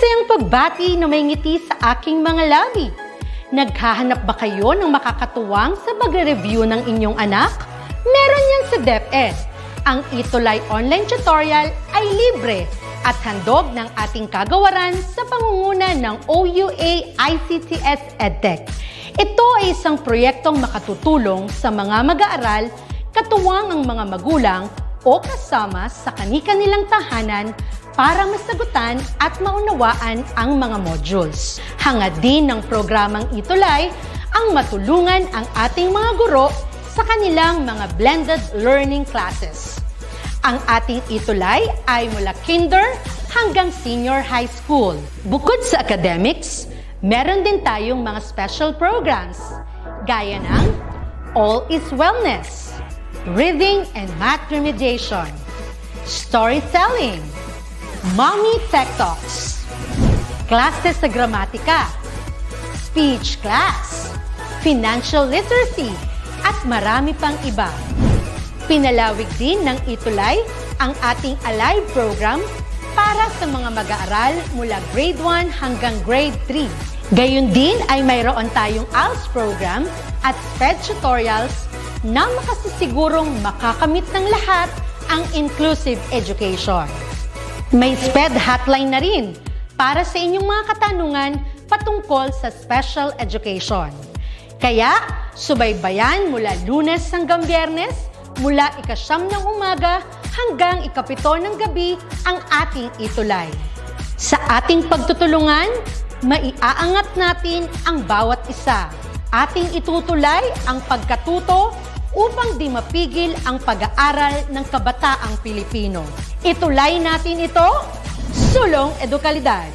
Masayang pagbati na may ngiti sa aking mga labi. Naghahanap ba kayo ng makakatuwang sa pag-review ng inyong anak? Meron yan sa DepEd. Ang ETUlay online tutorial ay libre at handog ng ating kagawaran sa pangunguna ng OUA ICTS EdTech. Ito ay isang proyektong makatutulong sa mga mag-aaral, katuwang ang mga magulang o kasama sa kani-kanilang tahanan para masagutan at maunawaan ang mga modules. Hangad din ng programang ETUlay ang matulungan ang ating mga guro sa kanilang mga blended learning classes. Ang ating ETUlay ay mula kinder hanggang senior high school. Bukod sa academics, meron din tayong mga special programs gaya ng All is Wellness, Reading and Math Remediation, Storytelling, Mommy Tech Talks, Classes sa Gramatika, Speech Class, Financial Literacy, at marami pang iba. Pinalawig din ng ETUlay ang ating Alive program para sa mga mag-aaral mula grade 1 hanggang grade 3. Gayun din ay mayroon tayong ALS program at SPED tutorials na makasisigurong makakamit ng lahat ang inclusive education. May SPED hotline na rin para sa inyong mga katanungan patungkol sa special education. Kaya, subaybayan mula Lunes hanggang Biyernes, mula 9:00 ng umaga hanggang 7:00 ng gabi ang ating ETUlay. Sa ating pagtutulungan, maiaangat natin ang bawat isa. Ating itutulay ang pagkatuto upang di mapigil ang pag-aaral ng kabataang Pilipino. Itulay natin ito, sulong edukalidad.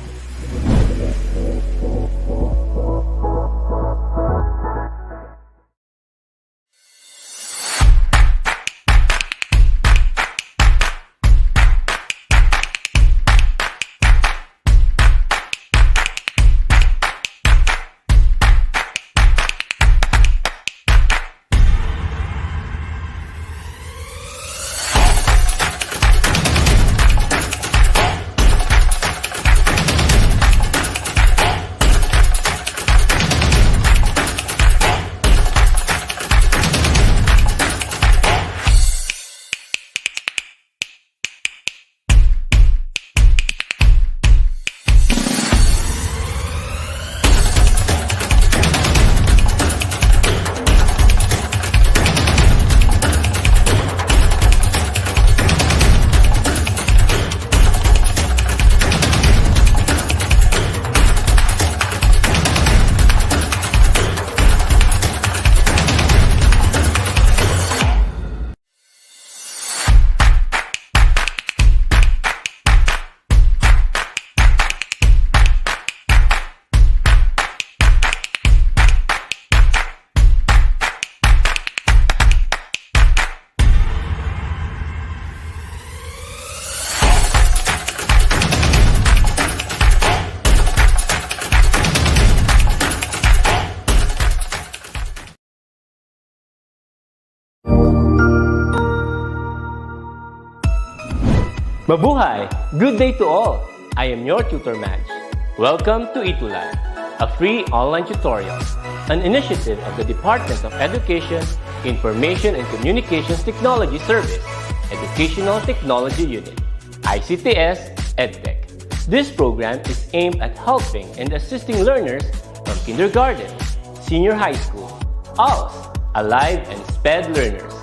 Mabuhay! Good day to all! I am your tutor Madge. Welcome to ETUlay, a free online tutorial, an initiative of the Department of Education, Information and Communications Technology Service, Educational Technology Unit, ICTS EdTech. This program is aimed at helping and assisting learners from kindergarten, senior high school, ALS, Alive, and SPED learners.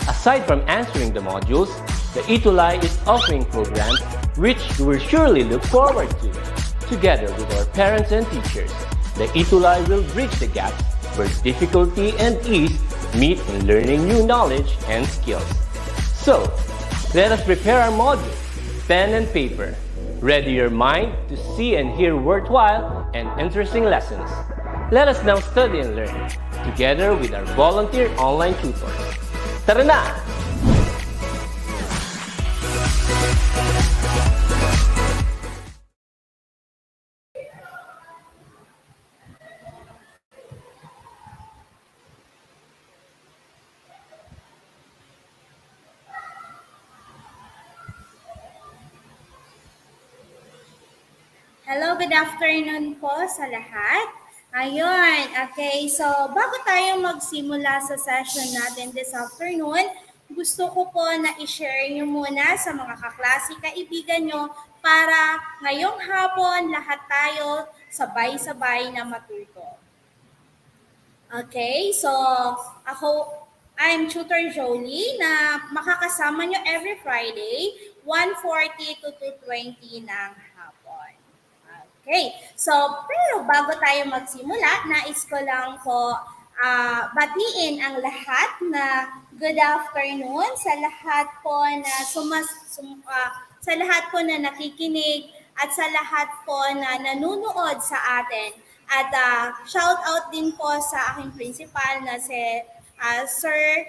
Aside from answering the modules, the ETUlay is offering programs which you will surely look forward to. Together with our parents and teachers, the ETUlay will bridge the gaps where difficulty and ease meet in learning new knowledge and skills. So, let us prepare our modules, pen and paper. Ready your mind to see and hear worthwhile and interesting lessons. Let us now study and learn, together with our volunteer online tutors. Tara na! Hello, good afternoon po sa lahat. Ayun, okay. So, bago tayo magsimula sa session natin this afternoon, gusto ko po na i-share nyo muna sa mga kaklase, kaibigan nyo para ngayong hapon lahat tayo sabay-sabay na matuto. Okay, so I'm Tutor Jolie na makakasama nyo every Friday, 1:40 to 2:20 ng hapon. Okay, so pero bago tayo magsimula, nais ko lang po batiin ang lahat na good afternoon sa lahat po na sa lahat po na nakikinig at sa lahat po na nanunood sa atin. At shout out din po sa aking principal na si Sir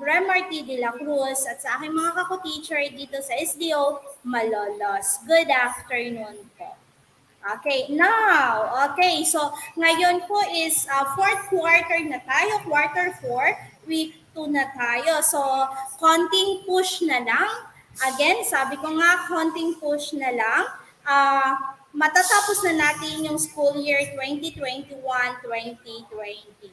Remarty de la Cruz at sa aking mga kako-teacher dito sa SDO Malolos. Good afternoon po. Okay, now, okay, so ngayon po is fourth quarter na tayo, quarter 4, week 2 na tayo. So, konting push na lang. Again, sabi ko nga, konting push na lang. Matatapos na natin yung school year 2021-2022.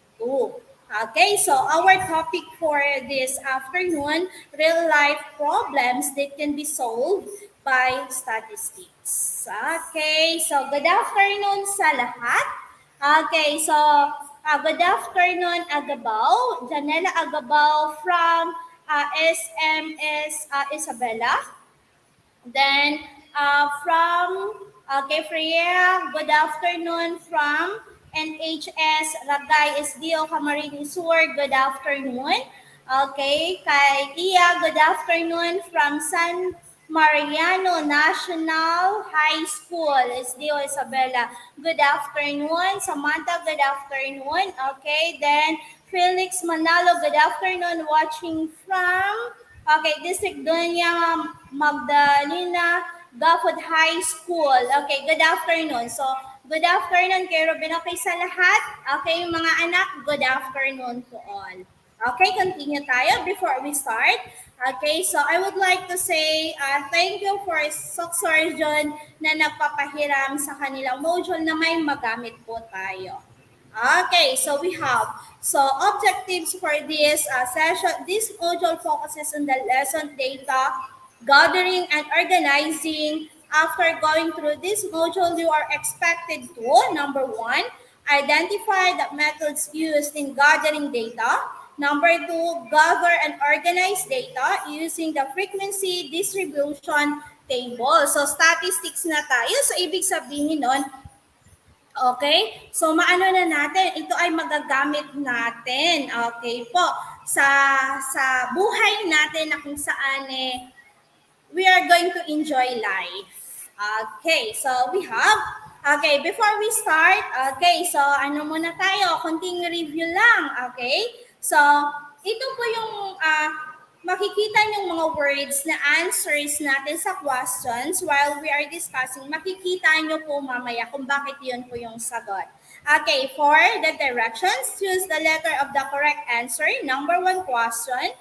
Okay, so our topic for this afternoon, real-life problems that can be solved by statistics. Okay, so good afternoon sa lahat. Okay, so good afternoon Agabao, Janela Agabao from SMS Isabela. Then Freya, good afternoon from NHS Ragay SDO Camarines Sur, good afternoon. Okay, kay Iya, good afternoon from San Mariano National High School, SDO Isabela. Good afternoon. Samantha, good afternoon. Okay, then Felix Manalo, good afternoon, watching from District Doña Magdalena Gafod High School. Okay, good afternoon. So, good afternoon kay Robin. Okay sa lahat? Okay, mga anak, good afternoon to all. Okay, continue tayo before we start. Okay, so I would like to say thank you for Surgeon na nagpapahiram sa kanilang module na may magamit po tayo. Okay, so we have objectives for this session. This module focuses on the lesson data gathering and organizing. After going through this module, you are expected to, number 1, identify the methods used in gathering data. Number 2, gather and organize data using the frequency distribution table. So statistics na tayo. So ibig sabihin nun, okay? So maano na natin, ito ay magagamit natin, okay po, sa buhay natin na kung saan we are going to enjoy life. Okay, so we have, before we start, okay, so ano muna tayo, konting review lang, okay? So, ito po yung makikita yung mga words na answers natin sa questions while we are discussing. Makikita nyo po mamaya kung bakit yun po yung sagot. Okay, for the directions, choose the letter of the correct answer. Number 1 question.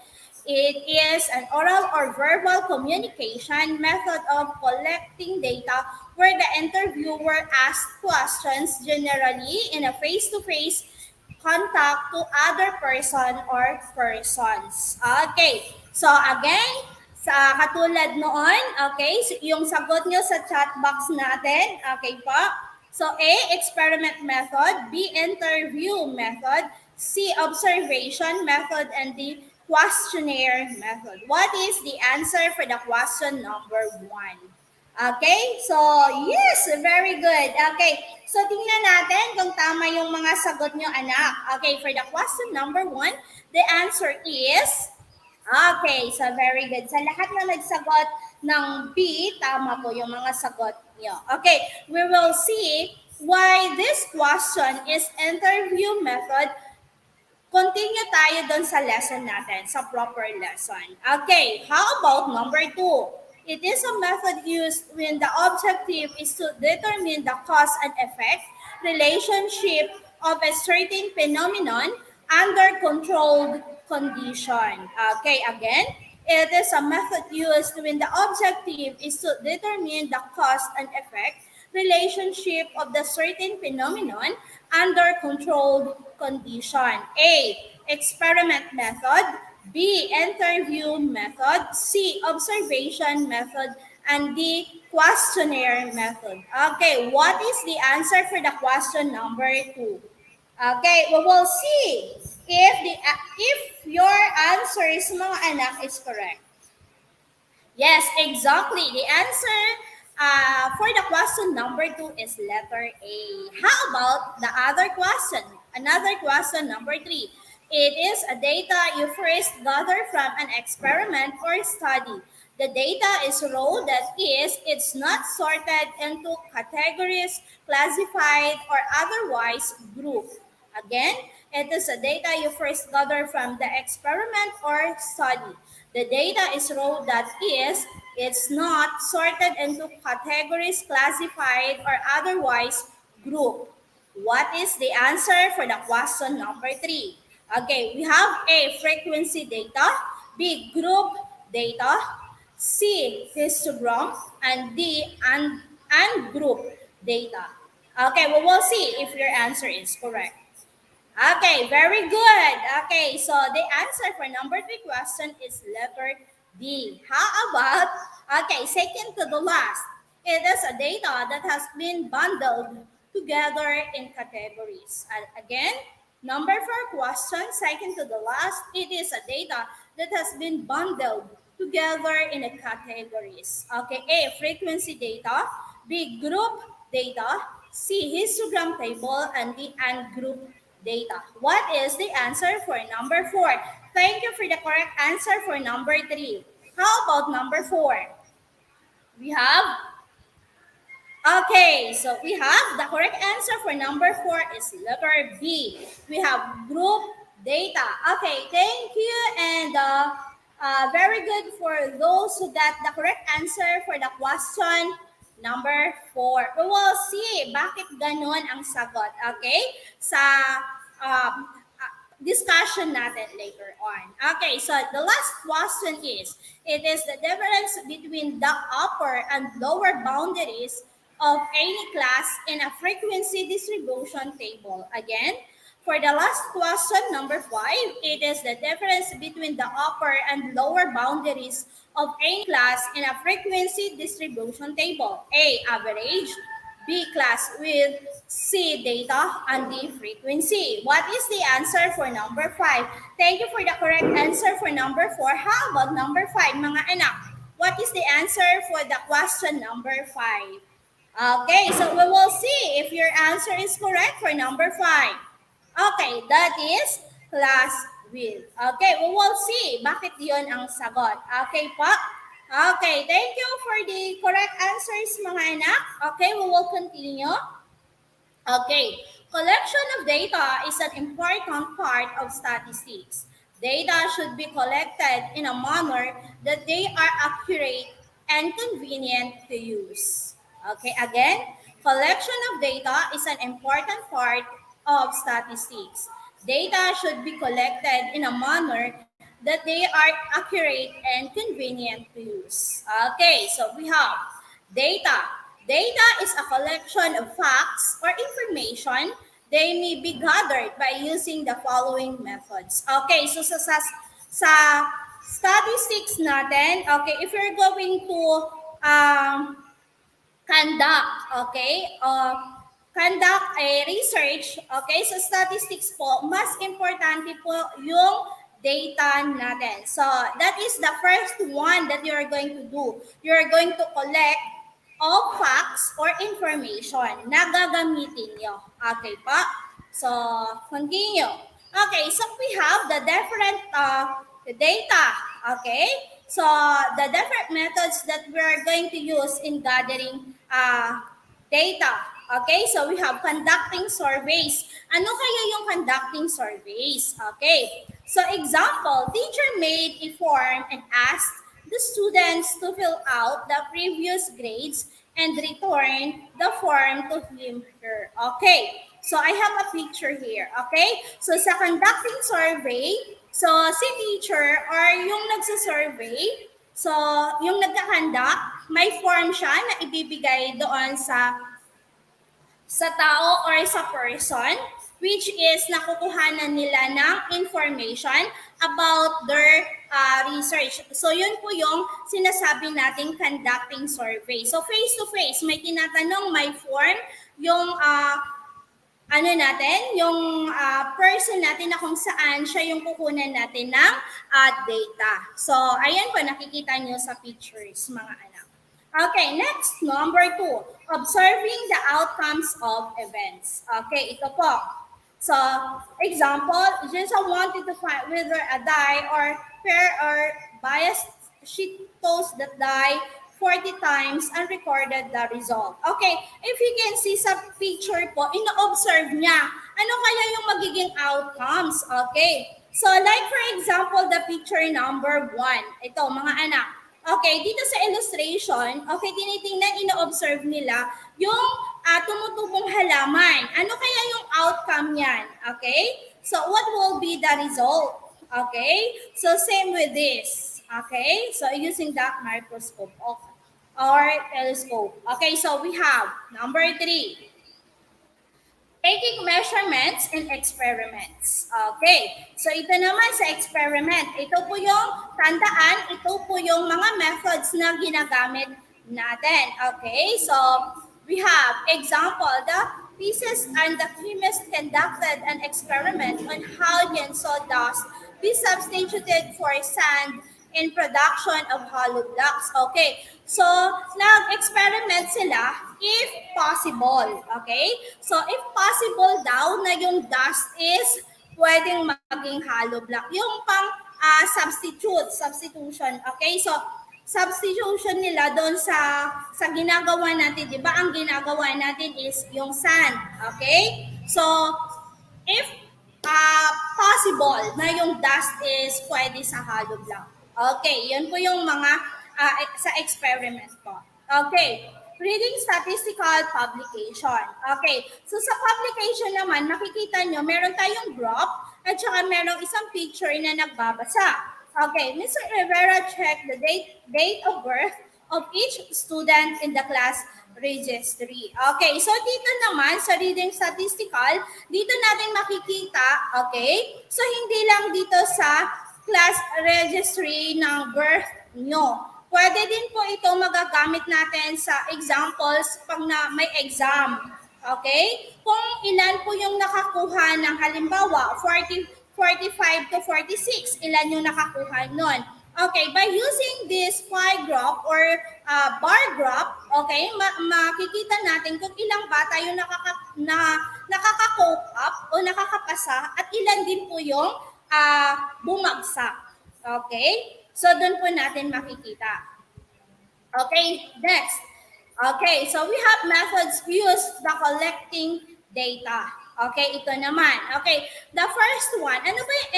It is an oral or verbal communication method of collecting data where the interviewer asks questions generally in a face-to-face contact to other person or persons. Okay, so again, sa katulad noon, okay, so yung sagot nyo sa chat box natin, okay po. So A, experiment method, B, interview method, C, observation method, and D, questionnaire method. What is the answer for the question number 1? Okay, so yes, very good. Okay, so tingnan natin kung tama yung mga sagot nyo, anak. Okay, for the question number 1, the answer is, okay, so very good. Sa lahat na nagsagot ng B, tama po yung mga sagot nyo. Okay, we will see why this question is interview method. Continue tayo doon sa lesson natin, sa proper lesson. Okay, how about number 2? It is a method used when the objective is to determine the cause and effect relationship of a certain phenomenon under controlled condition. Okay, again, it is a method used when the objective is to determine the cause and effect relationship of the certain phenomenon under controlled condition. A. Experiment method. B. Interview method. C. Observation method. And D. Questionnaire method. Okay, what is the answer for the question number 2? Okay, we will see if your answers mga anak is correct. Yes, exactly. The answer for the question number 2 is letter A. How about the other question? Another question number 3. It is a data you first gather from an experiment or study. The data is raw, that is, it's not sorted into categories, classified, or otherwise grouped. Again, it is a data you first gather from the experiment or study. The data is raw, that is, it's not sorted into categories, classified, or otherwise grouped. What is the answer for the question number 3? Okay, we have A, frequency data, B, group data, C, histogram, and D, ungroup data. Okay, we will see if your answer is correct. Okay, very good. Okay, so the answer for number 3 question is letter D. How about, okay, second to the last. It is a data that has been bundled together in categories. And again, number 4 question, second to the last, it is a data that has been bundled together in a categories. Okay, A, frequency data, B, group data, C, histogram table, and D, ungroup data. What is the answer for number 4? Thank you for the correct answer for number 3. How about number 4? We have, okay, so we have the correct answer for number 4 is letter B. We have group data. Okay, thank you, and very good for those who got the correct answer for the question number 4. We will see bakit ganon ang sagot, okay? Sa discussion natin later on. Okay, so the last question is, it is the difference between the upper and lower boundaries of any class in a frequency distribution table. Again, for the last question, number 5, it is the difference between the upper and lower boundaries of any class in a frequency distribution table. A, average, B, class width, C, data, and D, frequency. What is the answer for number 5? Thank you for the correct answer for number 4. How about number 5, mga anak? What is the answer for the question number 5? Okay, so we will see if your answer is correct for number 5. Okay, that is class width. Okay, we will see bakit yun ang sagot. Okay po? Okay, thank you for the correct answers, mga anak. Okay, we will continue. Okay, collection of data is an important part of statistics. Data should be collected in a manner that they are accurate and convenient to use. Okay, again, collection of data is an important part of statistics. Data should be collected in a manner that they are accurate and convenient to use. Okay, so we have data. Data is a collection of facts or information. They may be gathered by using the following methods. Okay, so sa statistics natin, okay, if you're going to conduct a research, okay, so statistics po, mas importante po yung data natin. So, that is the first one that you're going to do. You're going to collect all facts or information na gagamitin nyo. Okay pa? So, continue. Okay, so we have the different data. Okay? So, the different methods that we're going to use in gathering data. Okay, so we have conducting surveys. Ano kaya yung conducting surveys? Okay, so example, teacher made a form and asked the students to fill out the previous grades and return the form to him her. Okay, so I have a picture here. Okay, so sa conducting survey, so si teacher or yung nagsasurvey, so yung nagka-conduct, may form siya na ibibigay doon sa sa tao or sa person, which is nakukuhanan nila ng information about their research. So yun po yung sinasabi nating conducting survey. So face-to-face, may tinatanong, may form, yung person natin na kung saan siya yung kukunan natin ng data. So ayan po, nakikita nyo sa pictures, mga anak. Okay, next, number 2, observing the outcomes of events. Okay, ito po. So, example, just I wanted to find whether a die or pair or biased sheet tossed that die 40 times and recorded the result. Okay, if you can see sa picture po, ino-observe niya. Ano kaya yung magiging outcomes? Okay, so like for example, the picture number 1. Ito, mga anak. Okay, dito sa illustration, okay, tinitingnan, ino-observe nila yung tumutubong halaman. Ano kaya yung outcome niyan? Okay? So, what will be the result? Okay? So, same with this. Okay? So, using the microscope or telescope. Okay, so we have number 3. Taking measurements and experiments. Okay, so ito naman sa experiment. Ito po yung tandaan, ito po yung mga methods na ginagamit natin. Okay, so we have example, the physicist and the chemist conducted an experiment on how gentle dust be substituted for sand in production of hollow blocks. Okay, so nag-experiment sila if possible. Okay, so if possible daw na yung dust is pwedeng maging hollow block. Yung pang substitution. Okay, so substitution nila doon sa ginagawa natin, di ba? Ang ginagawa natin is yung sand. Okay, so if possible na yung dust is pwede sa hollow block. Okay, yun po yung mga sa experiment po. Okay, reading statistical publication. Okay, so sa publication naman, makikita nyo, meron tayong graph at saka merong isang picture na nagbabasa. Okay, Mr. Rivera checked the date of birth of each student in the class registry. Okay, so dito naman sa reading statistical, dito natin makikita, okay, so hindi lang dito sa class registry ng birth nyo. Pwede din po ito magagamit natin sa examples pag na may exam. Okay? Kung ilan po yung nakakuha ng halimbawa, 45 to 46, ilan yung nakakuha nun. Okay, by using this pie graph or bar graph, okay, makikita natin kung ilang bata yung nakaka-cope up o nakakapasa at ilan din po yung bumagsak. Okay? So, doon po natin makikita. Okay, next. Okay, so we have methods used the collecting data. Okay, ito naman. Okay, the first one, ano ba yung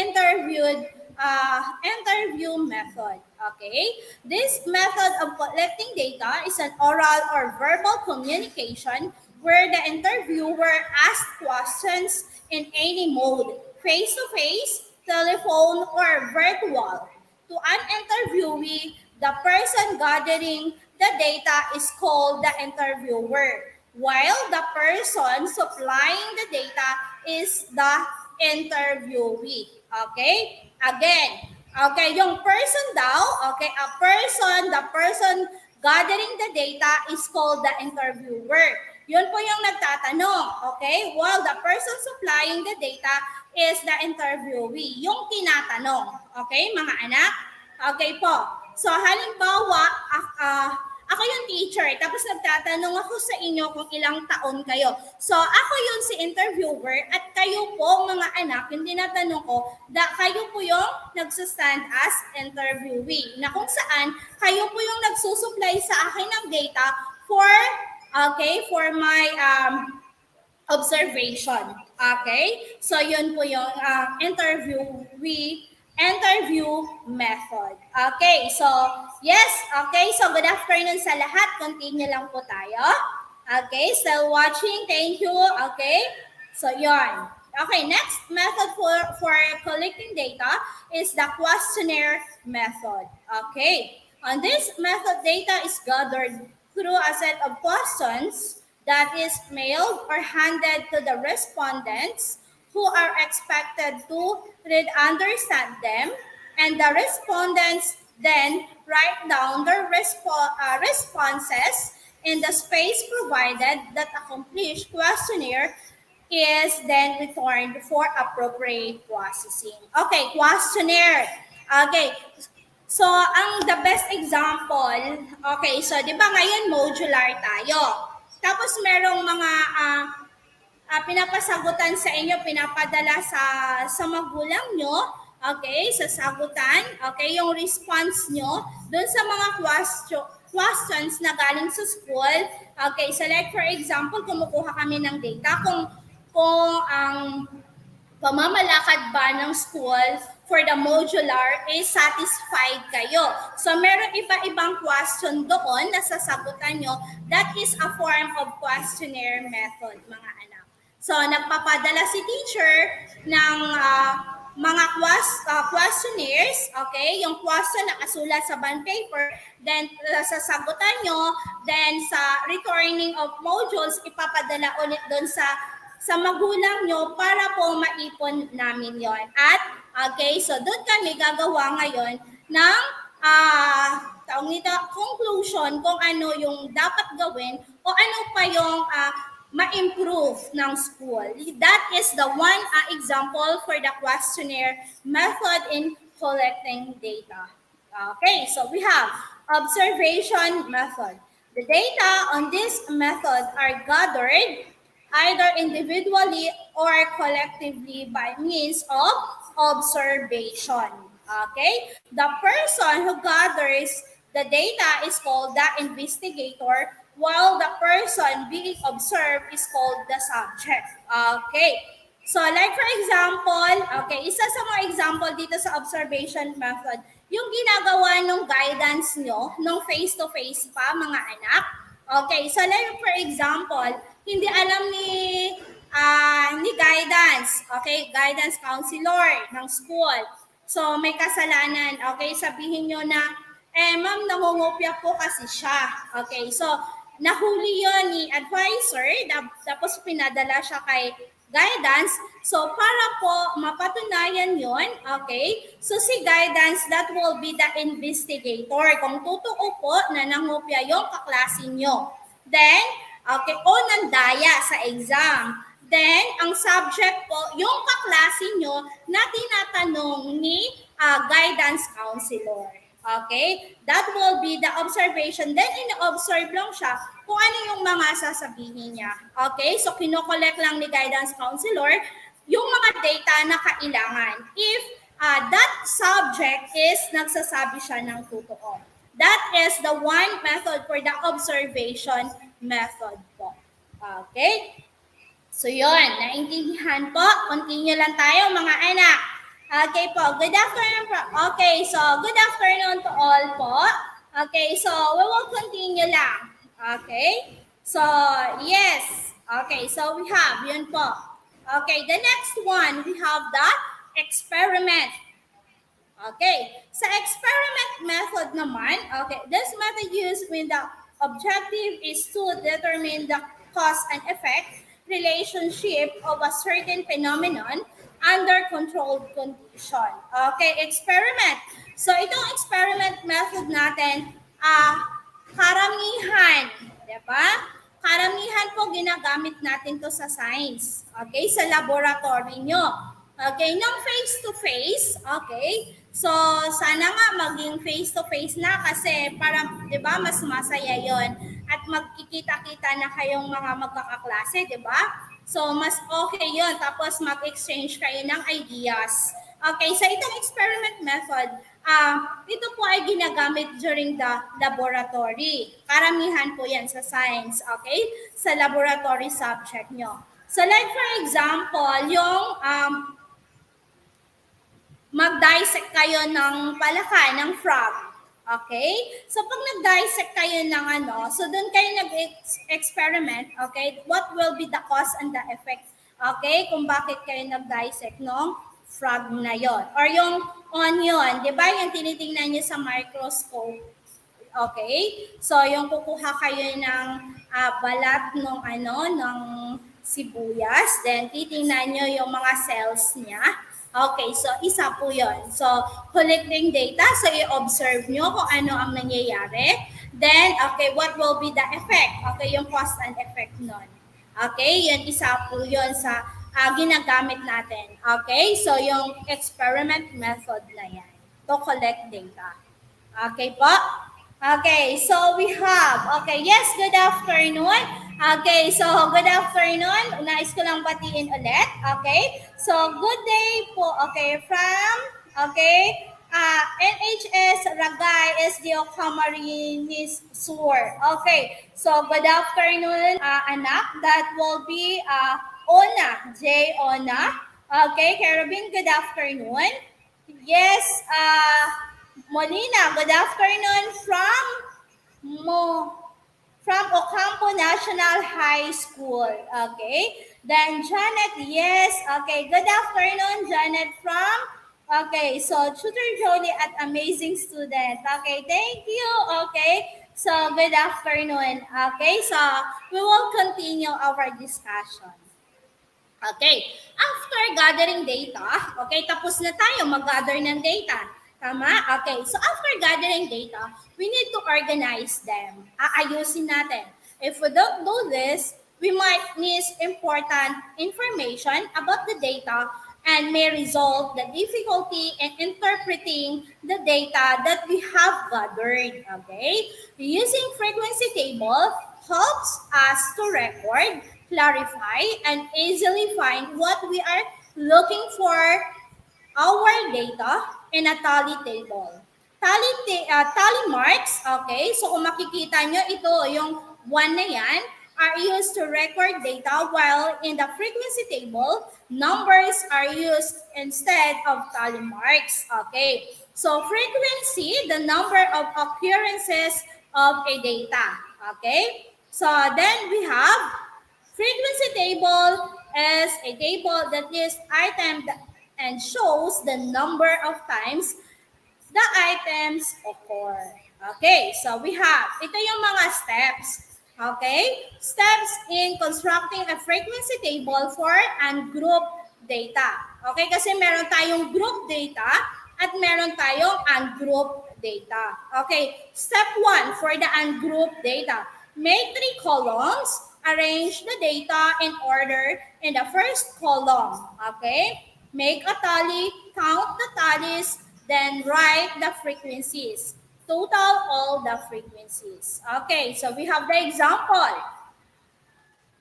interview method? Okay, this method of collecting data is an oral or verbal communication where the interviewer asks questions in any mode, face-to-face, telephone, or virtual. To an interviewee, the person gathering the data is called the interviewer, while the person supplying the data is the interviewee. Okay? Again, okay, yung person daw, okay, the person gathering the data is called the interviewer. Yun po yung nagtatanong, okay? While the person supplying the data is the interviewee, yung tinatanong. Okay, mga anak? Okay po. So, halimbawa, ako yung teacher, tapos nagtatanong ako sa inyo kung ilang taon kayo. So, ako yun si interviewer at kayo po, mga anak, yung tinatanong ko, kayo po yung nagsastand as interviewee, na kung saan kayo po yung nagsusupply sa akin ng data for my observation. Okay? So, yun po yung interview method. Okay, so, yes, okay, so good afternoon sa lahat. Continue lang po tayo. Okay, still watching, thank you. Okay, so yun. Okay, next method for collecting data is the questionnaire method. Okay, on this method, data is gathered through a set of questions that is mailed or handed to the respondents who are expected to read, understand them, and the respondents then write down their responses in the space provided. That a complete questionnaire is then returned for appropriate processing. Okay, questionnaire. Okay, so the best example, okay, so di ba ngayon modular tayo. Tapos merong mga pinapasagutan sa inyo, pinapadala sa magulang nyo, okay, sa sagutan, okay, yung response nyo dun sa mga questions na galing sa school. Okay, so like for example, kumukuha kami ng data kung ang pamamalakad ba ng school for the modular is satisfied kayo. So meron iba-ibang question doon na sasagutan nyo. That is a form of questionnaire method, mga anak. So nagpapadala si teacher ng mga questionnaires, okay? Yung question nakasulat sa bond paper, then sasagutan nyo, then sa returning of modules, ipapadala ulit doon sa magulang nyo para po maipon namin yon. At, okay, so doon kami gagawa ngayon ng conclusion kung ano yung dapat gawin o ano pa yung ma-improve ng school. That is the one example for the questionnaire method in collecting data. Okay, so we have observation method. The data on this method are gathered either individually or collectively by means of observation. Okay? The person who gathers the data is called the investigator, while the person being observed is called the subject. Okay? So like for example, okay, isa sa mga example dito sa observation method, yung ginagawa ng guidance nyo, nung face-to-face pa, mga anak. Okay, so like for example, hindi alam ni guidance, okay, guidance counselor ng school. So may kasalanan, okay, sabihin nyo na, ma'am, nangungopia po kasi siya. Okay, so nahuli yon ni advisor, tapos pinadala siya kay guidance. So para po mapatunayan yon, okay, so si guidance, that will be the investigator. Kung totoo po na nangopia yung kaklase nyo. Then, okay, o nandaya sa exam. Then, ang subject po, yung kaklase nyo na tinatanong ni guidance counselor. Okay? That will be the observation. Then, in-observe lang siya kung ano yung mga sasabihin niya. Okay? So, kinokollect lang ni guidance counselor yung mga data na kailangan. If that subject is nagsasabi siya ng totoo. That is the one method for the observation method po. Okay? So, yun. Naintindihan po. Continue lang tayo, mga anak. Okay po. Good afternoon po. Okay, so good afternoon to all po. Okay, so we will continue lang. Okay? So, yes. Okay, so we have, yun po. Okay, the next one, we have the experiment. Okay, sa experiment method naman, okay, this method used when the objective is to determine the cause and effect relationship of a certain phenomenon under controlled condition. Okay, experiment. So itong experiment method natin, karamihan, diba? Karamihan po ginagamit natin to sa science. Okay, sa laboratory nyo. Okay, ng face-to-face, okay? So, sana nga maging face-to-face na kasi para, di ba, mas masaya yon at magkikita-kita na kayong mga magkakaklase, di ba? So, mas okay yon. Tapos, mag-exchange kayo ng ideas. Okay, so itong experiment method, ito po ay ginagamit during the laboratory. Karamihan po yan sa science, okay? Sa laboratory subject nyo. So, like for example, yung mag-dissect kayo ng palaka, ng frog. Okay? So, pag nag-dissect kayo ng so doon kayo nag-experiment, okay? What will be the cause and the effect? Okay? Kung bakit kayo nag-dissect ng frog na yon. Or yung onion, di ba? Yung tinitingnan nyo sa microscope. Okay? So, yung kukuha kayo ng balat ng sibuyas, then titingnan nyo yung mga cells niya. Okay, so isa po yun. So, collecting data, so i-observe nyo kung ano ang nangyayari. Then, okay, what will be the effect? Okay, yung cause and effect nun. Okay, yun isa po yun sa ginagamit natin. Okay, so yung experiment method na yan to collect data. Okay po? Okay, so we have, okay, yes, good afternoon. Okay, so good afternoon. Nais ko lang batiin ulit. Okay, so good day po, okay, from, okay, NHS Ragay SDO Camarines Sur. Okay, so good afternoon, anak. That will be Ona, J. Ona. Okay, Carabin, good afternoon. Yes, Molina, good afternoon from Ocampo National High School. Okay. Then Janet, yes. Okay. Good afternoon, Janet from. Okay. So Tutor Jolie at Amazing Student. Okay. Thank you. Okay. So good afternoon. Okay. So we will continue our discussion. Okay. After gathering data, okay, tapos na tayo mag-gather ng data. Tama? Okay. So after gathering data, we need to organize them. Aayusin natin. If we don't do this, we might miss important information about the data and may result the difficulty in interpreting the data that we have gathered. Okay? Using frequency table helps us to record, clarify, and easily find what we are looking for our data in a tally table. Tally marks, okay? So kung makikita nyo, ito yung 1 na yan, are used to record data while in the frequency table, numbers are used instead of tally marks, okay? So frequency, the number of occurrences of a data, okay? So then we have frequency table is a table that lists items and shows the number of times the items occur. Okay, so we have, ito yung mga steps. Okay, steps in constructing a frequency table for ungrouped data. Okay, kasi meron tayong group data at meron tayong ungrouped data. Okay, step 1 for the ungrouped data. Make 3 columns. Arrange the data in order in the first column. Okay, make a tally, count the tallies, then write the frequencies. Total all the frequencies. Okay, so we have the example.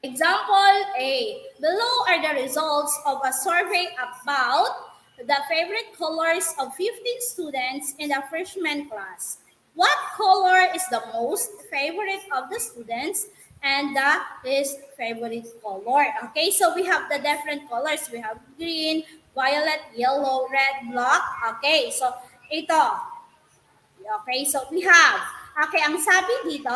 Example A. Below are the results of a survey about the favorite colors of 15 students in the freshman class. What color is the most favorite of the students and the least favorite color? Okay, so we have the different colors. We have green, violet, yellow, red, black. Okay, so ito. Okay, so we have, okay, ang sabi dito,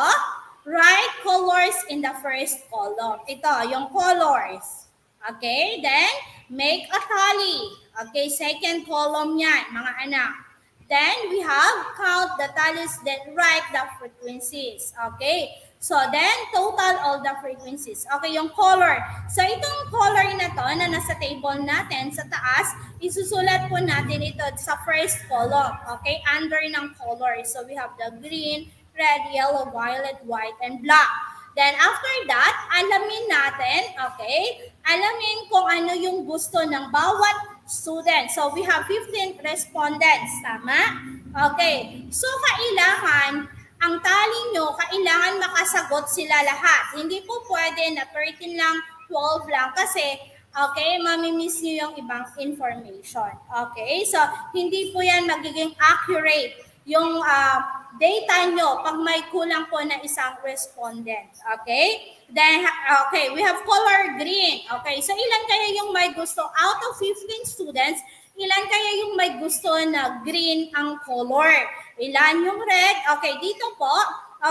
write colors in the first column. Ito, yung colors. Okay, then make a tally. Okay, second column yan, mga anak. Then we have count the tallies, then write the frequencies. Okay, so then total all the frequencies. Okay, yung color. So itong color na to na nasa table natin sa taas, isusulat po natin ito sa first column. Okay, under ng color. So we have the green, red, yellow, violet, white, and black. Then after that, alamin natin, okay, alamin kung ano yung gusto ng bawat student. So we have 15 respondents, tama? Okay, so kailangan, ang tally nyo, kailangan makasagot sila lahat. Hindi po pwede na 13 lang, 12 lang, kasi, okay, mamimiss nyo yung ibang information. Okay, so hindi po yan magiging accurate yung data nyo pag may kulang po na isang respondent. Okay? Then, okay, we have color green. Okay, so ilan kaya yung may gusto? Out of 15 students, ilan kaya yung may gusto na green ang color? Ilan yung red? Okay, dito po,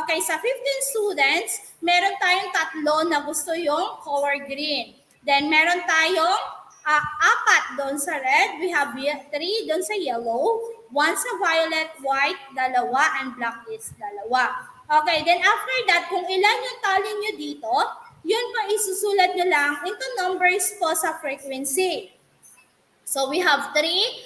okay, sa 15 students, meron tayong 3 na gusto yung color green. Then, meron tayong 4 doon sa red. We have 3 doon sa yellow. Once sa violet, white, dalawa, and black is dalawa. Okay, then after that, kung ilan yung tali nyo dito, yun pa isusulat nyo lang into numbers po sa frequency. So we have 3.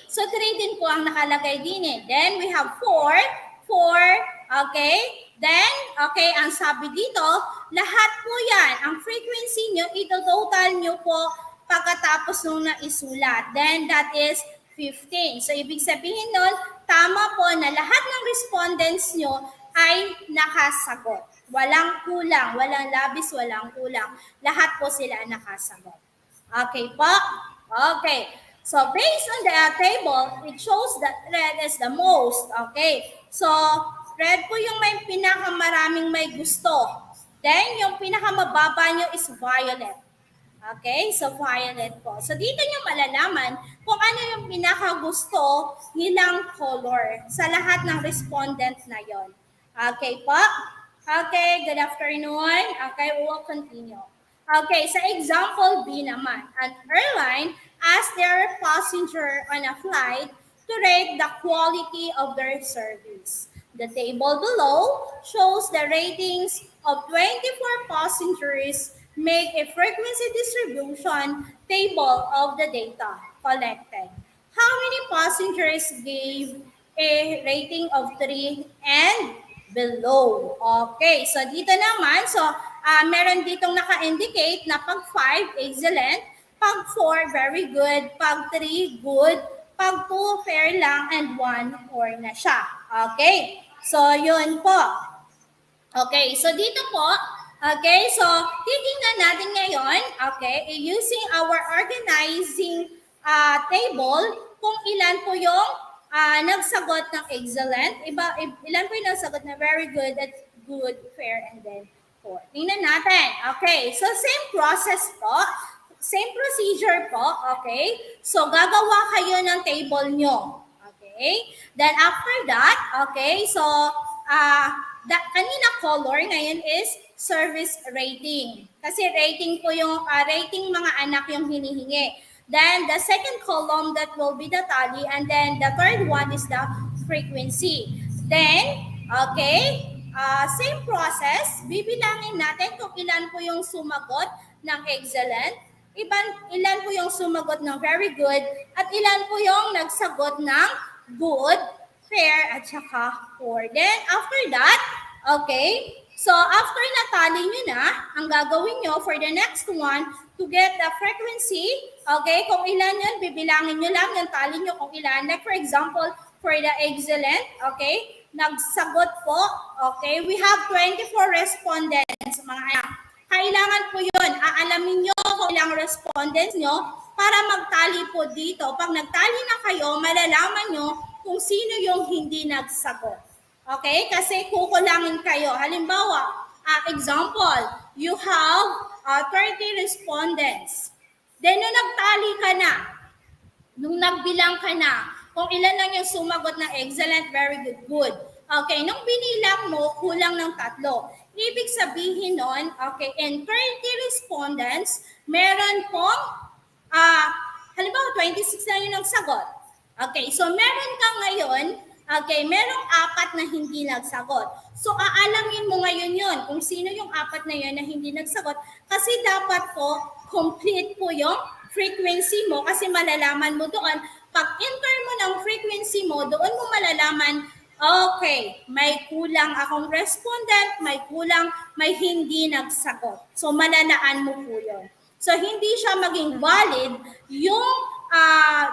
So 3 din po ang nakalagay din eh. Then we have 4. 4. Okay. Then, okay, ang sabi dito, lahat po yan, ang frequency nyo, ito-total nyo po pagkatapos nung naisulat. Then that is 15. So ibig sabihin nun, tama po na lahat ng respondents nyo ay nakasagot. Walang kulang, walang labis, walang kulang. Lahat po sila nakasagot. Okay po? Okay. So based on the table, it shows that red is the most. Okay. So red po yung may pinakamaraming may gusto. Then yung pinakamababa nyo is violet. Okay. So violet po. So dito nyo malalaman kung ano yung pinakagusto nilang color sa lahat ng respondent na yon. Okay po? Okay. Good afternoon. Okay. We will continue. Okay. Sa example B naman, an airline ask their passenger on a flight to rate the quality of their service. The table below shows the ratings of 24 passengers. Make a frequency distribution table of the data collected. How many passengers gave a rating of 3 and below? Okay, so dito naman, meron ditong naka-indicate na pag 5, excellent. Pag 4, very good. Pag 3, good. Pag 2, fair lang. And 1, poor na siya. Okay? So, yun po. Okay, so dito po, okay, so titingnan natin ngayon, okay, using our organizing table, kung ilan po yung nagsagot ng excellent, ilan po yung nagsagot na very good, at good, fair, and then poor. Tingnan natin. Okay, so same process po. Same procedure po, okay? So, gagawa kayo ng table nyo, okay? Then, after that, okay, so, kanina color, ngayon is service rating. Kasi rating po yung, rating mga anak yung hinihingi. Then, the second column, that will be the tally, and then the third one is the frequency. Then, okay, same process, bibilangin natin kung ilan po yung sumagot ng excellent, ilan po yung sumagot ng very good, at ilan po yung nagsagot ng good, fair, at saka poor. Then, after that, okay, so after natali nyo na, ang gagawin nyo for the next one, to get the frequency, okay, kung ilan yun, bibilangin nyo lang yung tali nyo kung ilan. Like for example, for the excellent, okay, nagsagot po, okay, we have 24 respondents, mga anak. Kailangan po yun, aalamin nyo kung ilang respondents nyo para magtali po dito. Pag nagtali na kayo, malalaman nyo kung sino yung hindi nagsagot. Okay? Kasi kukulangin kayo. Halimbawa, example, you have 30 respondents. Then, nung nagtali ka na, nung nagbilang ka na, kung ilan lang yung sumagot na excellent, very good, good. Okay, nung binilang mo, kulang ng 3. Ibig sabihin nun, okay, in 30 respondents, meron pong, halimbawa, 26 na yun ang sagot. Okay, so meron ka ngayon, okay, merong 4 na hindi nagsagot. So, aalamin mo ngayon yun, kung sino yung 4 na yun na hindi nagsagot, kasi dapat po, complete po yung frequency mo, kasi malalaman mo doon, pag enter mo ng frequency mo, doon mo malalaman, okay, may kulang akong respondent, may kulang, may hindi nagsagot. So, malalaan mo po yun. So, hindi siya maging valid yung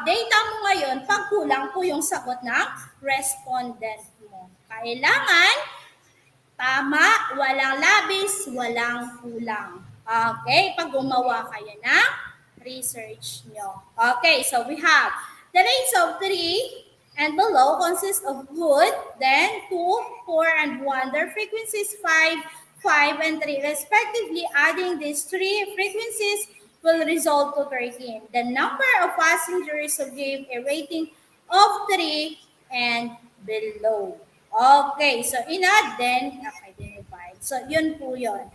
data mo ngayon pag kulang po yung sagot ng respondent mo. Kailangan, tama, walang labis, walang kulang. Okay, pag gumawa kayo ng research nyo. Okay, so we have the rates of 3 and below consist of good, then 2, 4, and 1. Their frequencies 5, 5, and 3 respectively. Adding these 3 frequencies will result to 13. The number of passengers who gave a rating of 3 and below. Okay, so in-add then, okay, then divide. So yun po yun.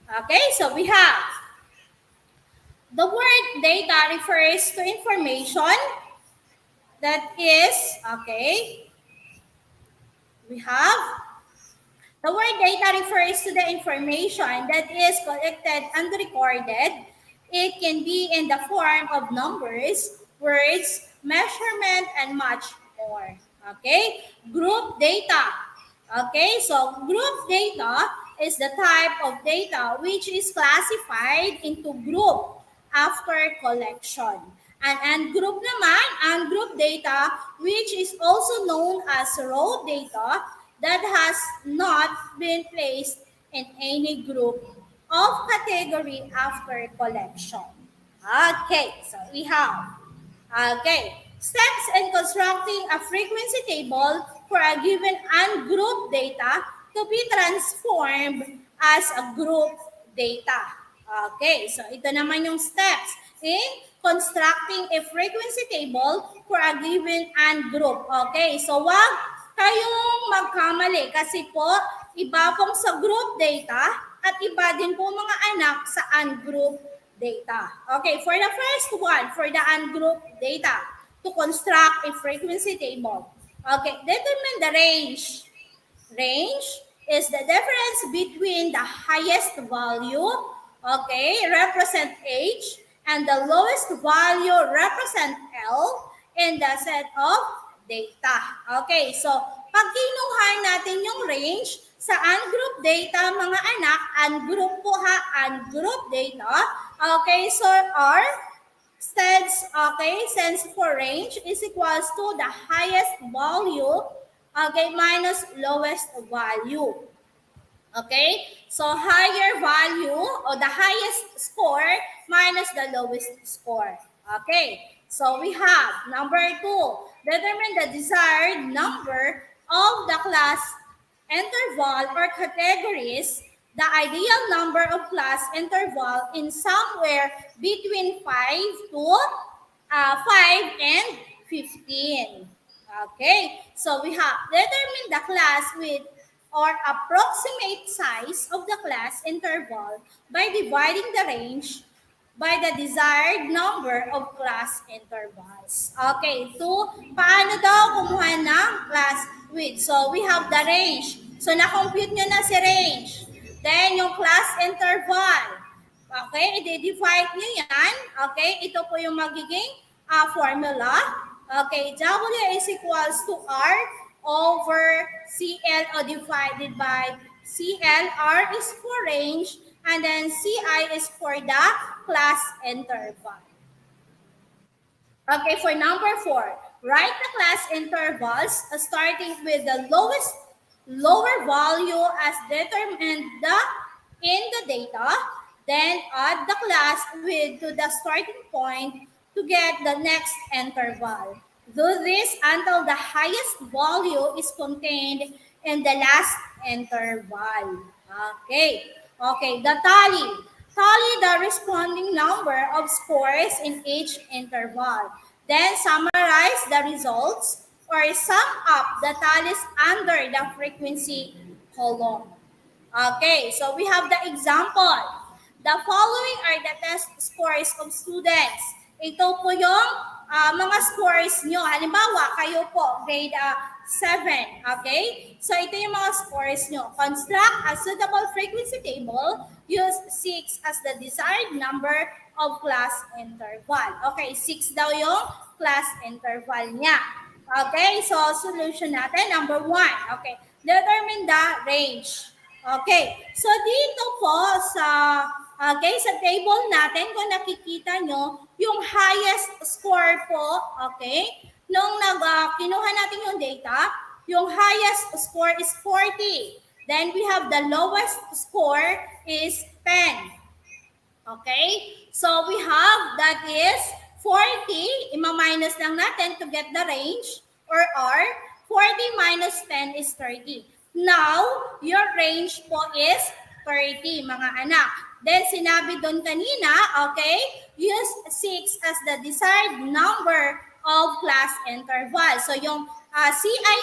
Okay, so we have the word data refers to information That is, okay, we have the word data refers to the information that is collected and recorded. It can be in the form of numbers, words, measurement, and much more. Okay? Group data. Okay, so group data is the type of data which is classified into group after collection. And group naman, ungroup data, which is also known as raw data that has not been placed in any group of category after collection. Okay, so we have, okay, steps in constructing a frequency table for a given ungrouped data to be transformed as a group data. Okay, so ito naman yung steps in constructing a frequency table for a given ungroup. Okay, so wag kayong magkamali kasi po iba pong sa group data at iba din po mga anak sa ungroup data. Okay, for the first one, for the ungroup data, to construct a frequency table. Okay, determine the range. Range is the difference between the highest value, okay, represent age, and the lowest value represent L in the set of data. Okay, so pag kinuha natin yung range sa ungroup data, mga anak, ungroup po ha, ungroup data, okay, so our stands, okay, stands for range is equals to the highest value, okay, minus lowest value. Okay, so higher value or the highest score minus the lowest score. Okay, so we have number 2, determine the desired number of the class interval or categories, the ideal number of class interval in somewhere between 5 to 5 and 15. Okay, so we have determine the class with or approximate size of the class interval by dividing the range by the desired number of class intervals. Okay, so paano daw kumuha ng class width? So we have the range. So na-compute nyo na si range. Then yung class interval. Okay, i-divide nyo yan. Okay, ito po yung magiging formula. Okay, W is equals to R over CL o divided by CL. R is for range and then CI is for the class interval. Okay, for number 4, write the class intervals starting with the lower value as determined in the data, then add the class width to the starting point to get the next interval. Do this until the highest value is contained in the last interval. Okay. Okay, the tally. Tally the responding number of scores in each interval. Then summarize the results or sum up the tallies under the frequency column. Okay, so we have the example. The following are the test scores of students. Ito po yung mga scores nyo. Halimbawa, kayo po, grade 7. Okay? So ito yung mga scores nyo. Construct a suitable frequency table. Use 6 as the desired number of class interval. Okay, 6 daw yung class interval niya. Okay, so solution natin, number 1. Okay, determine the range. Okay, so dito po sa sa table natin, kung nakikita nyo, yung highest score po, okay, nung kinuha natin yung data, yung highest score is 40. Then we have the lowest score is 10. Okay, so we have that is 40, ima-minus lang natin to get the range, or R, 40 minus 10 is 30. Now, your range po is 30, mga anak. Then, sinabi doon kanina, okay, use 6 as the desired number of class interval. So, yung CI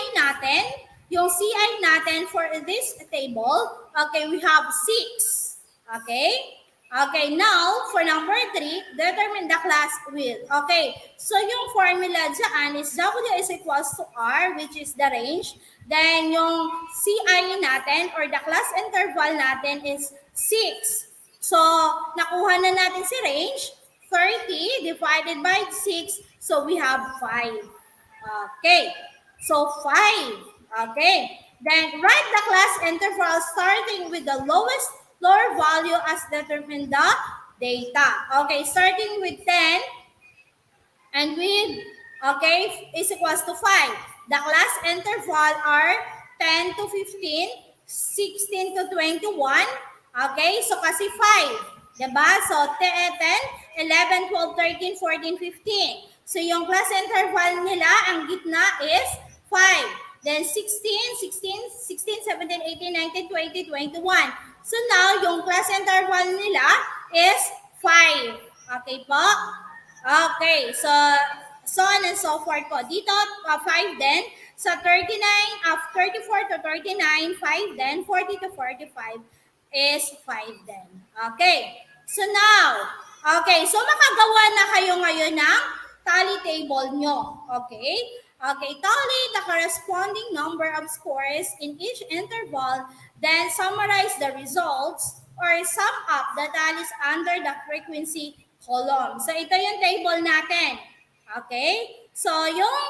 natin for this table, okay, we have 6. Okay? Okay, now for number 3, determine the class width. Okay, so yung formula dyan is W is equals to R, which is the range. Then yung CI natin or the class interval natin is 6. So nakuha na natin si range, 30 divided by 6. So we have 5. Okay, so 5. Okay, then write the class interval starting with the lower value as determined the data. Okay, starting with 10 and with, okay, is equals to 5. The class interval are 10 to 15, 16 to 21. Okay, so kasi 5. Diba? So 10, 11, 12, 13, 14, 15. So yung class interval nila, ang gitna is 5. Then 16, 16, 16, 17, 18, 19, 20, 21. So now, yung class interval nila is 5. Okay po? Okay, so on and so forth po. Dito, 5 din. Sa 34 to 39, 5 din. 40 to 45 is 5 din. Okay, so now, okay, so makagawa na kayo ngayon ng tally table nyo. Okay? Okay, tally the corresponding number of scores in each interval, then summarize the results or sum up the tallies under the frequency column. So ito yung table natin. Okay? So yung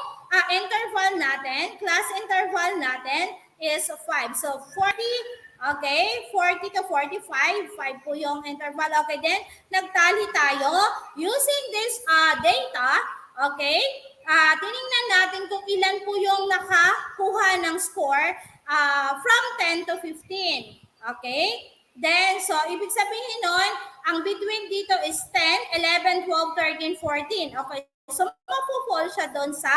interval natin, class interval natin is 5. So 40, okay, 40 to 45, 5 po yung interval. Okay, then nagtali tayo using this data, okay? Tiningnan natin kung ilan po yung nakakuha ng score from 10 to 15. Okay? Then, so, ibig sabihin nun, ang between dito is 10, 11, 12, 13, 14. Okay? So, mapupol siya doon sa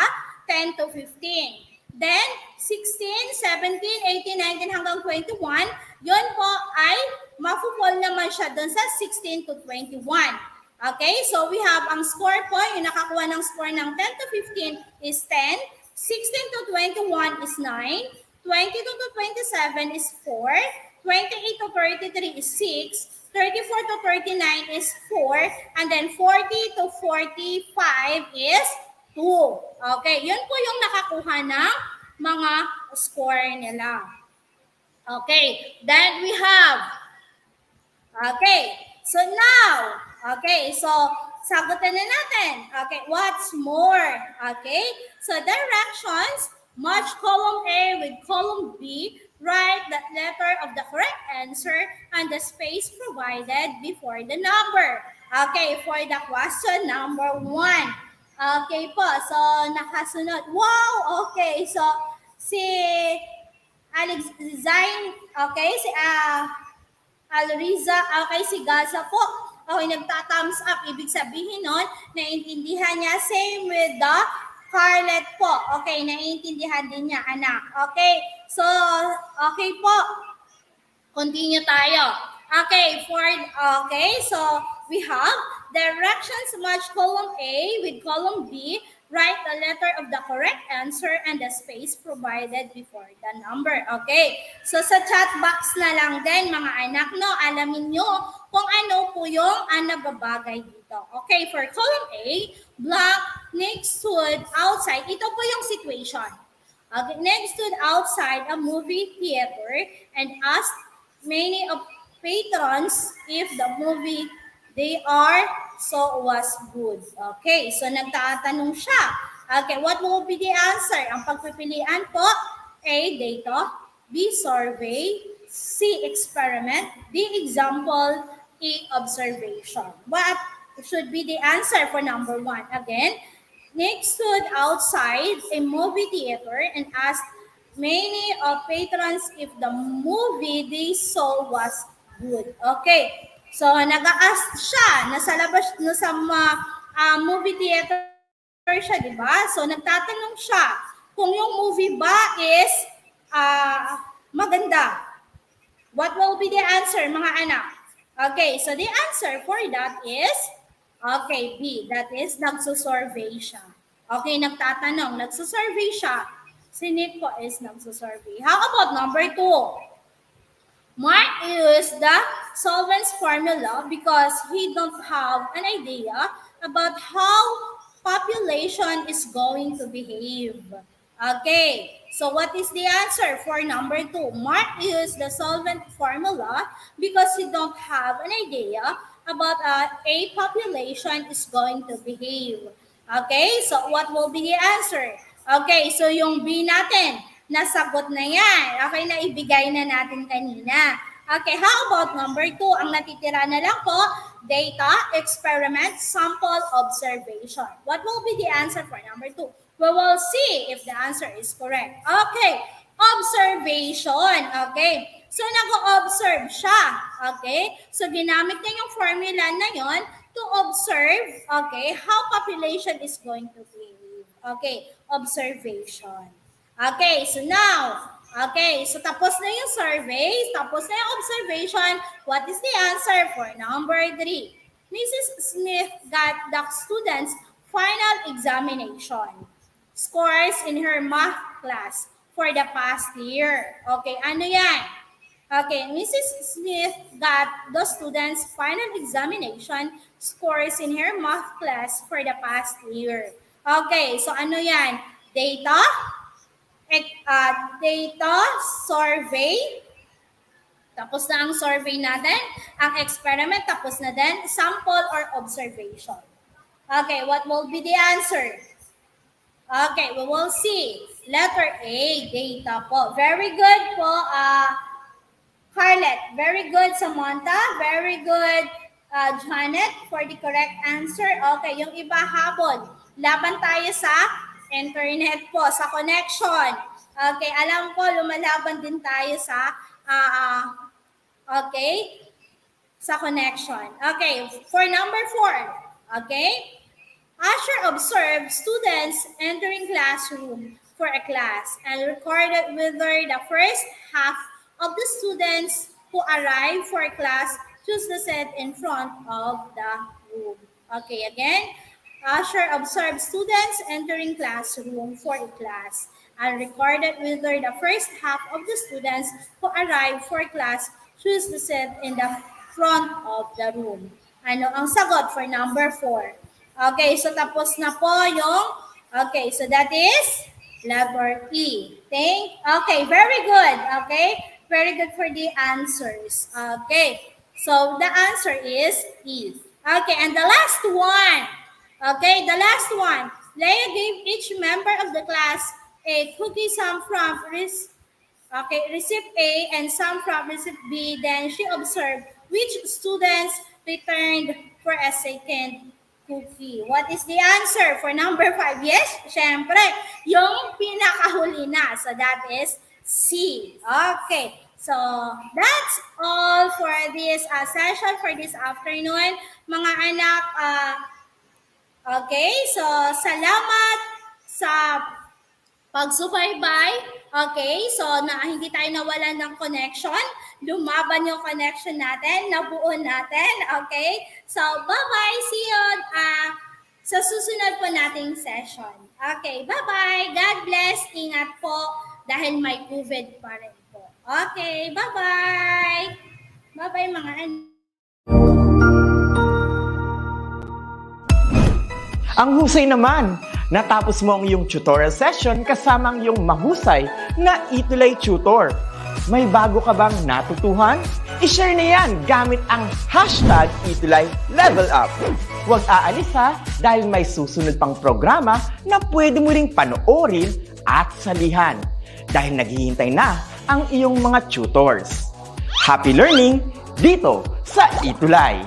10 to 15. Then, 16, 17, 18, 19 hanggang 21, yun po ay mapupol naman siya doon sa 16 to 21. Okay, so we have ang score po, yung nakakuha ng score ng 10 to 15 is 10, 16 to 21 is 9, 22 to 27 is 4, 28 to 33 is 6, 34 to 39 is 4, and then 40 to 45 is 2. Okay, yun po yung nakakuha ng mga score nila. Okay, then we have, okay, so now, okay, so sagutin na natin. Okay, what's more? Okay, so directions, match column A with column B, write the letter of the correct answer and the space provided before the number. Okay, for the question number 1. Okay po, so nakasunod. Wow, okay, so si Alex Zain, okay, si Alriza, okay, si Gaza po. Okay, nagta-thumbs up. Ibig sabihin nun, naiintindihan niya. Same with the Carlet po. Okay, naiintindihan din niya, anak. Okay, so, okay po. Continue tayo. Okay, so we have directions match column A with column B. Write the letter of the correct answer and the space provided before the number. Okay, so sa chat box na lang din mga anak, no, alamin nyo kung ano po yung nababagay dito. Okay, for column A, blank Nick stood outside. Ito po yung situation. Okay, Nick stood outside a movie theater and asked many of patrons if the movie they saw was good. Okay, so nagtatanong siya. Okay, what will be the answer? Ang pagpipilian po, A, data, B, survey, C, experiment, D, example, E, observation. What should be the answer for number 1? Again, Nick stood outside a movie theater and asked many of patrons if the movie they saw was good. Okay, so nag-a-ask siya, nasa labas, nasa movie theater siya, di ba? So nagtatanong siya kung yung movie ba is maganda. What will be the answer, mga anak? Okay, so the answer for that is, okay, B, that is nagsusurvey siya. Okay, nagtatanong, nagsusurvey siya. Si Nick po is nagsusurvey. How about number 2? Mark used the solvent's formula because he don't have an idea about how population is going to behave. Okay, so what is the answer for number 2? Mark used the solvent formula because he don't have an idea about a population is going to behave. Okay, so what will be the answer? Okay, so yung B natin, nasagot na yan. Okay, naibigay na natin kanina. Okay, how about number 2? Ang natitira na lang po, data, experiment, sample, observation. What will be the answer for number 2? We will see if the answer is correct. Okay, observation. Okay, so nag-observe siya. Okay, so ginamit niya yung formula na yon to observe, okay, how population is going to behave. Okay, observation. Okay, so now, okay, so tapos na yung survey, tapos na yung observation. What is the answer for number 3? Mrs. Smith got the students' final examination scores in her math class for the past year. Okay, ano yan? Okay, Mrs. Smith got the students' final examination scores in her math class for the past year. Okay, so ano yan? Data, survey, tapos na ang survey natin. Ang experiment, tapos na din. Sample or observation. Okay, what will be the answer? Okay, we will see. Letter A, data po. Very good po, Carlet. Very good, Samantha. Very good, Janet, for the correct answer. Okay, yung iba habol. Laban tayo sa internet po, sa connection. Okay, alam ko, lumalaban din tayo sa, okay, sa connection. Okay, for number 4, okay, Asher observed students entering classroom for a class and recorded whether the first half of the students who arrived for class choose the seat in front of the room. Okay, again, Asher observed students entering classroom for a class and recorded whether the first half of the students who arrived for class choose the seat in the front of the room. Ano ang sagot for number 4? Okay, so tapos na po yung, okay, so that is letter E. Okay, very good. Okay, very good for the answers. Okay, so the answer is E. Okay, and the last one. Okay, the last one. Leia gave each member of the class a cookie, some from receipt A and some from receipt B. Then she observed which students returned for a second cookie. What is the answer for number 5? Yes, syempre, yung pinakahuli na. So that is C. Okay, so that's all for this session for this afternoon. Mga anak, okay, so salamat sa pagsubaybay. Okay, so hindi tayo nawalan ng connection. Lumaban yung connection natin, nabuo natin. Okay, so bye-bye. See you sa susunod po nating session. Okay, bye-bye. God bless. Ingat po dahil may COVID pa rin po. Okay, bye-bye. Bye-bye mga anak. Ang husay naman! Natapos mo ang iyong tutorial session kasama ang iyong mahusay na ETUlay tutor. May bago ka bang natutuhan? I-share na yan gamit ang hashtag #ETUlayLevelUp. Huwag aalis ha dahil may susunod pang programa na pwede mo ring panoorin at salihan dahil naghihintay na ang iyong mga tutors. Happy learning dito sa ETUlay!